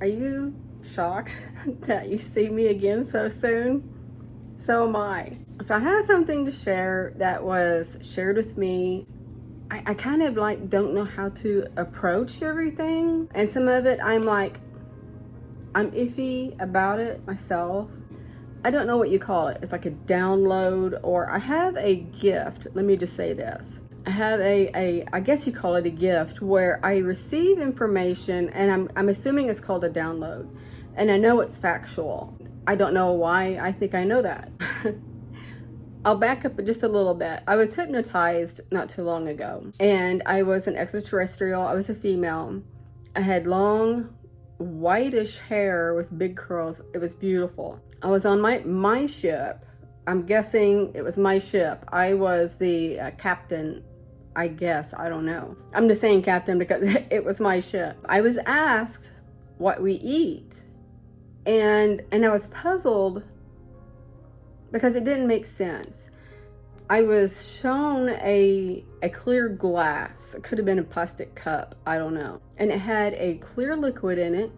Are you shocked that you see me again so soon? So am I. So I have something to share that was shared with me. I kind of like don't know how to approach everything. And some of it I'm iffy about it myself. I don't know what you call it. It's like a download, or I have a gift. Let me just say this. I have I guess you call it a gift, where I receive information, and I'm assuming it's called a download. And I know it's factual. I don't know why I think I know that. I'll back up just a little bit. I was hypnotized not too long ago, and I was an extraterrestrial. I was a female. I had long, whitish hair with big curls. It was beautiful. I was on my ship. I'm guessing it was my ship. I was the captain, I guess. I don't know. I'm just saying captain because it was my ship. I was asked what we eat, and I was puzzled because it didn't make sense. I was shown a clear glass. It could have been a plastic cup, I don't know. And it had a clear liquid in it,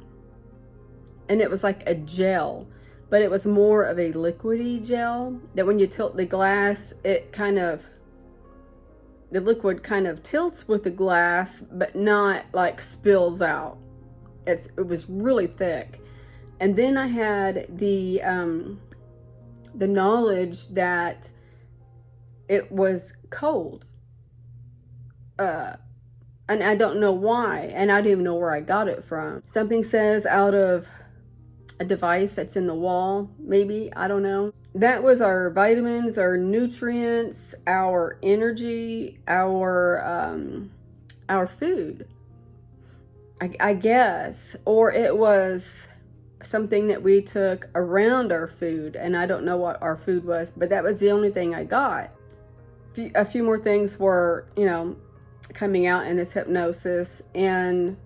and it was like a gel, but it was more of a liquidy gel that when you tilt the glass, the liquid kind of tilts with the glass, but not like spills out. It was really thick. And then I had the knowledge that it was cold. And I don't know why, and I don't even know where I got it from. Something says out of a device that's in the wall, maybe, I don't know. That was our vitamins, our nutrients, our energy, our food, I guess. Or it was something that we took around our food, and I don't know what our food was, but that was the only thing I got. A few more things were, coming out in this hypnosis. And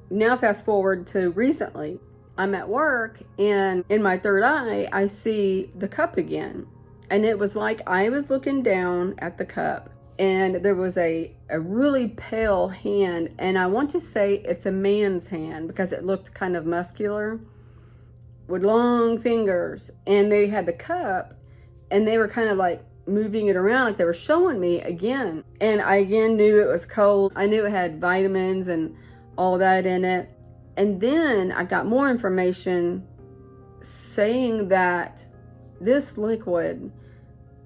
now fast forward to recently, I'm at work, and in my third eye, I see the cup again. And it was like I was looking down at the cup, and there was a really pale hand, and I want to say it's a man's hand because it looked kind of muscular with long fingers. And they had the cup, and they were kind of like moving it around like they were showing me again. And I again knew it was cold. I knew it had vitamins and all that in it. And then I got more information saying that this liquid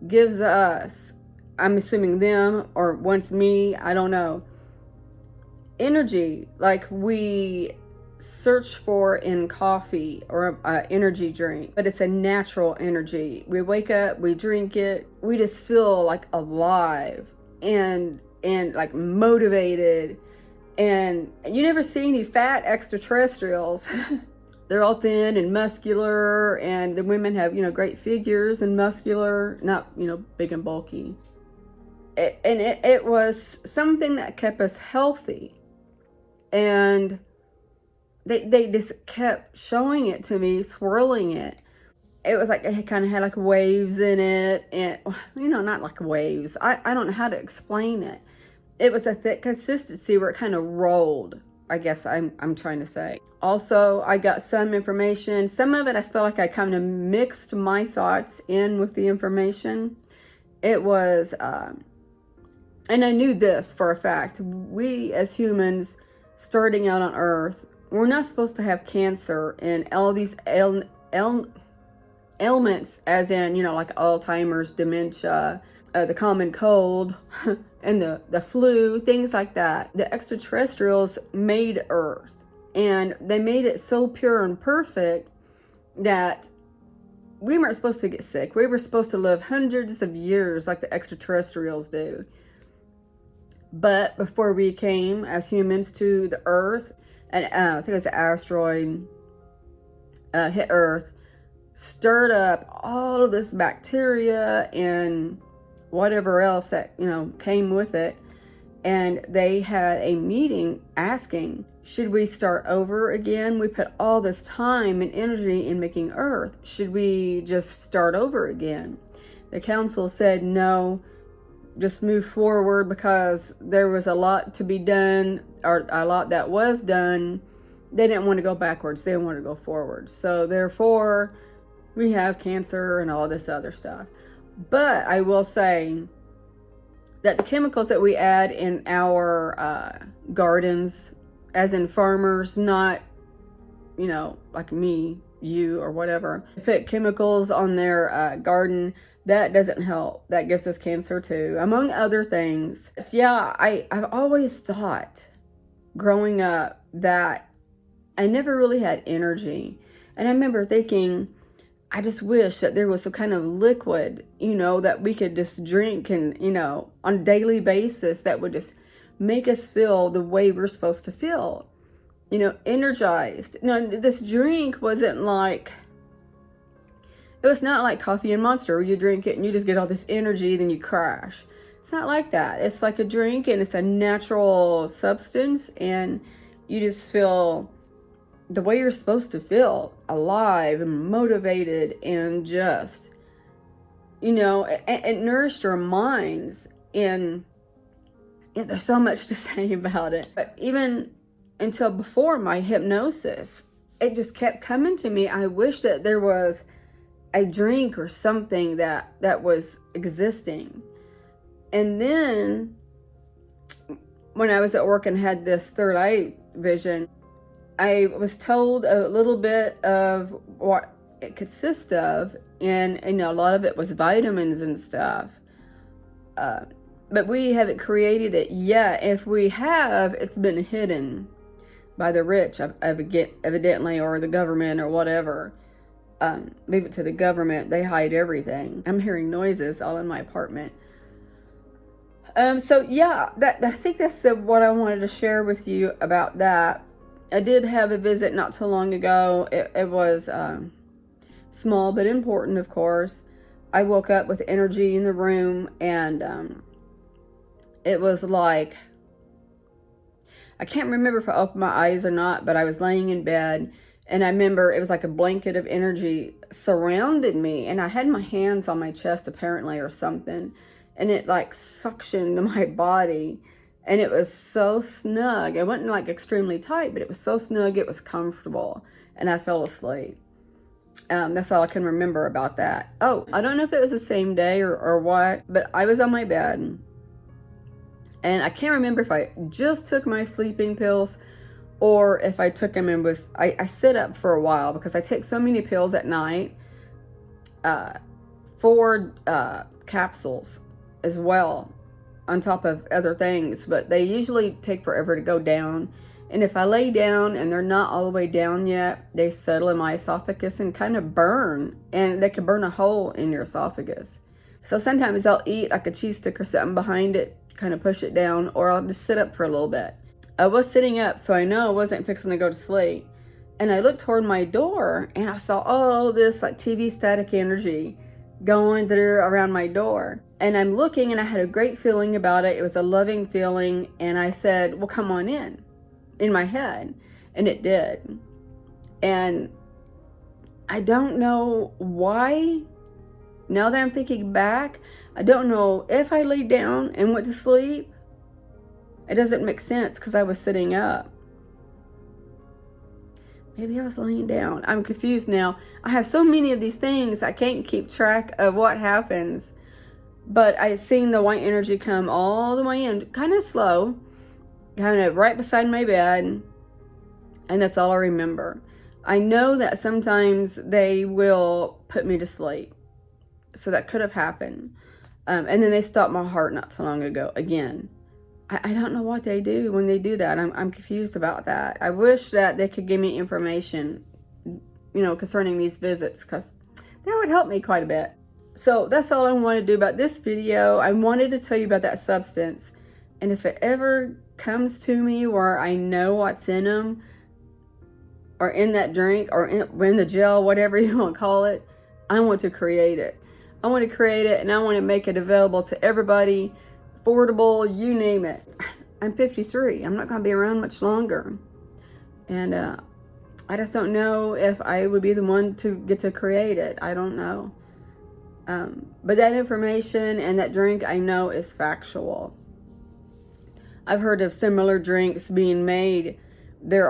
gives us, I'm assuming them or once me, I don't know, energy like we search for in coffee or energy drink, but it's a natural energy. We wake up, we drink it, we just feel like alive and like motivated. And you never see any fat extraterrestrials. They're all thin and muscular, and the women have, great figures and muscular, not, big and bulky. It was something that kept us healthy. And they just kept showing it to me, swirling it. It was like it kind of had like waves in it, and not like waves. I don't know how to explain it. It was a thick consistency where it kind of rolled, I guess I'm trying to say. Also, I got some information. Some of it I felt like I kind of mixed my thoughts in with the information. It was, and I knew this for a fact. We as humans starting out on Earth, we're not supposed to have cancer and all these ailments, as in, like Alzheimer's, dementia, the common cold, and the flu, things like that. The extraterrestrials made Earth, and they made it so pure and perfect that we weren't supposed to get sick. We were supposed to live hundreds of years like the extraterrestrials do. But before we came as humans to the Earth, and I think it was an asteroid hit Earth, stirred up all of this bacteria and whatever else that came with it, and they had a meeting asking, should we start over again? We put all this time and energy in making Earth. Should we just start over again? The council said no, just move forward, because there was a lot to be done, or a lot that was done, they didn't want to go backwards. They wanted to go forwards. So therefore, we have cancer and all this other stuff. But I will say that the chemicals that we add in our gardens, as in farmers, not, you know, like me, you, or whatever, put chemicals on their garden, that doesn't help. That gives us cancer too, among other things. So yeah, I've always thought growing up that I never really had energy. And I remember thinking, I just wish that there was some kind of liquid, you know, that we could just drink and, you know, on a daily basis that would just make us feel the way we're supposed to feel, you know, energized. No, this drink wasn't like, it was not like coffee and Monster where you drink it and you just get all this energy, then you crash. It's not like that. It's like a drink and it's a natural substance and you just feel the way you're supposed to feel, alive and motivated, and just, you know, it nourished our minds. And there's so much to say about it. But even until before my hypnosis, it just kept coming to me. I wish that there was a drink or something that was existing. And then when I was at work and had this third eye vision, I was told a little bit of what it consists of, and you know, a lot of it was vitamins and stuff. But we haven't created it yet. If we have, it's been hidden by the rich, evidently, or the government, or whatever. Leave it to the government. They hide everything. I'm hearing noises all in my apartment. So yeah, I think that's what I wanted to share with you about that. I did have a visit not too long ago. It was small but important, of course. I woke up with energy in the room, and it was like, I can't remember if I opened my eyes or not, but I was laying in bed, and I remember it was like a blanket of energy surrounded me, and I had my hands on my chest apparently or something, and it like suctioned my body. And it was so snug. It wasn't like extremely tight, but it was so snug, it was comfortable. And I fell asleep. That's all I can remember about that. Oh, I don't know if it was the same day or what, but I was on my bed. And I can't remember if I just took my sleeping pills or if I took them and I sit up for a while because I take so many pills at night. 4 capsules as well, on top of other things, but they usually take forever to go down. And if I lay down and they're not all the way down yet, they settle in my esophagus and kind of burn, and they can burn a hole in your esophagus. So sometimes I'll eat like a cheese stick or something behind it, kind of push it down, or I'll just sit up for a little bit. I was sitting up, so I know I wasn't fixing to go to sleep. And I looked toward my door and I saw all this like TV static energy going through around my door. And I'm looking and I had a great feeling about it. It was a loving feeling. And I said, well, come on in my head. And it did. And I don't know why. Now that I'm thinking back, I don't know if I laid down and went to sleep. It doesn't make sense because I was sitting up. Maybe I was laying down. I'm confused now. I have so many of these things, I can't keep track of what happens. But I seen the white energy come all the way in, kind of slow, kind of right beside my bed. And that's all I remember. I know that sometimes they will put me to sleep. So that could have happened. And then they stopped my heart not too long ago again. I don't know what they do when they do that. I'm confused about that. I wish that they could give me information, you know, concerning these visits, because that would help me quite a bit. So that's all I want to do about this video. I wanted to tell you about that substance. And if it ever comes to me where I know what's in them, or in that drink, or in the gel, whatever you want to call it, I want to create it. I want to create it, and I want to make it available to everybody. Affordable, you name it. I'm 53. I'm not going to be around much longer. And I just don't know if I would be the one to get to create it. I don't know. But that information and that drink I know is factual. I've heard of similar drinks being made there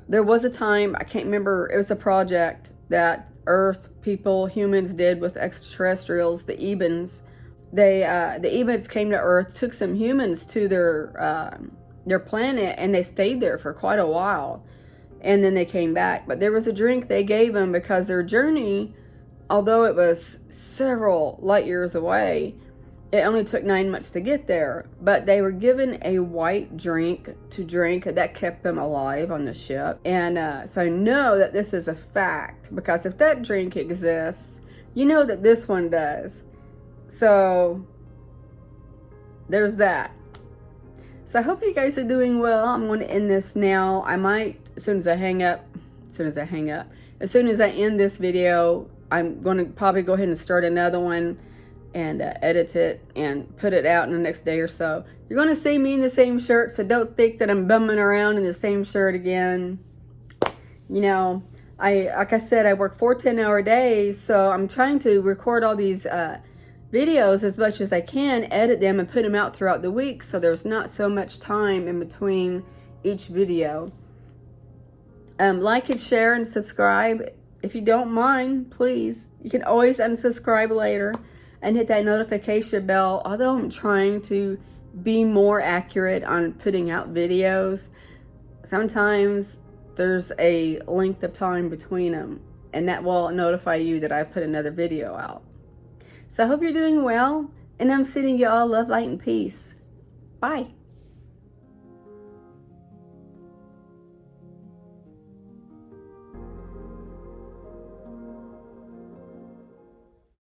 was a time, I can't remember, it was a project that Earth people, humans did with extraterrestrials, the Ebens. The Ebens came to Earth, took some humans to their planet, and they stayed there for quite a while. And then they came back. But there was a drink they gave them because their journey, although it was several light years away, it only took 9 months to get there. But they were given a white drink to drink that kept them alive on the ship. And so I know that this is a fact, because if that drink exists, you know that this one does. So there's that. So I hope you guys are doing well. I'm going to end this now. I might, as soon as I end this video, I'm going to probably go ahead and start another one and edit it and put it out in the next day or so. You're going to see me in the same shirt, so don't think that I'm bumming around in the same shirt again. You know, like I said, I work 4 10-hour days, so I'm trying to record all these videos as much as I can, edit them and put them out throughout the week, so there's not so much time in between each video. Like and share and subscribe if you don't mind, please. You can always unsubscribe later and hit that notification bell. Although I'm trying to be more accurate on putting out videos, sometimes there's a length of time between them, and that will notify you that I've put another video out. So I hope you're doing well, and I'm sending you all love, light, and peace. Bye.